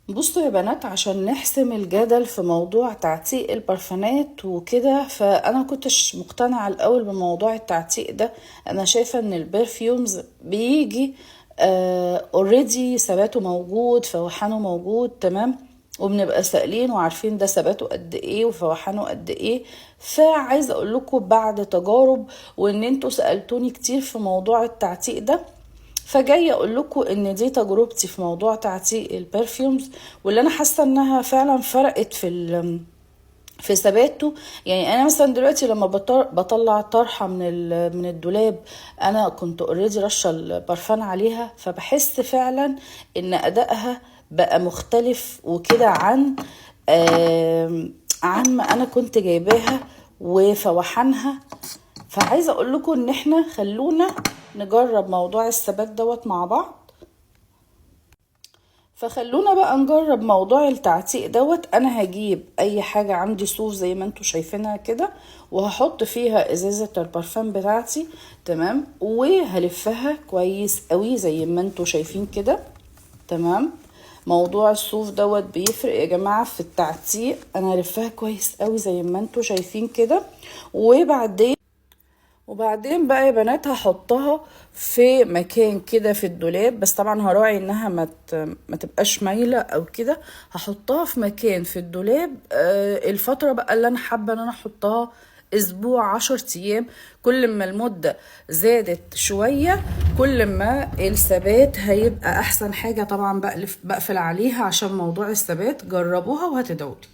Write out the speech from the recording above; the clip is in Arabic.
بصوا يا بنات، عشان نحسم الجدل في موضوع تعتيق البرفانات وكده، فانا كنتش مقتنعة الاول بموضوع التعتيق ده. انا شايفة ان البرفيومز بيجي اوريدي ثباته موجود، فوحانه موجود تمام، وبنبقى سائلين وعارفين ده ثباته قد ايه وفوحانه قد ايه. فعايزه اقول لكم بعد تجارب، وان انتوا سالتوني كتير في موضوع التعتيق ده، فجايه اقول لكم ان دي تجربتي في موضوع تعتيق البرفيومز، واللي انا حاسه انها فعلا فرقت في ثباته. يعني انا مثلا دلوقتي لما بطلع طرحه من الدولاب، انا كنت اوريدي رشه البرفان عليها، فبحس فعلا ان ادائها بقى مختلف وكده عن ما انا كنت جايباها وفوحانها. فعايزه اقول لكم ان احنا خلونا نجرب موضوع الثبات دوت مع بعض. فخلونا بقى نجرب موضوع التعتيق دوت. انا هجيب اي حاجة عندي صوف زي ما انتوا شايفينها كده، وهحط فيها ازازة البرفان بتاعتي تمام، وهلفها كويس قوي زي ما انتوا شايفين كده تمام. موضوع الصوف دوت بيفرق يا جماعة في التعتيق. انا هلفها كويس قوي زي ما انتوا شايفين كده، وبعدين بقى يا بنات هحطها في مكان كده في الدولاب، بس طبعا هراعي انها ما تبقاش مايله او كده. هحطها في مكان في الدولاب الفتره بقى اللي انا حابه ان انا احطها، اسبوع 10 ايام. كل ما المده زادت شويه، كل ما الثبات هيبقى احسن حاجه. طبعا بقفل عليها عشان موضوع الثبات، جربوها وهتدعولي.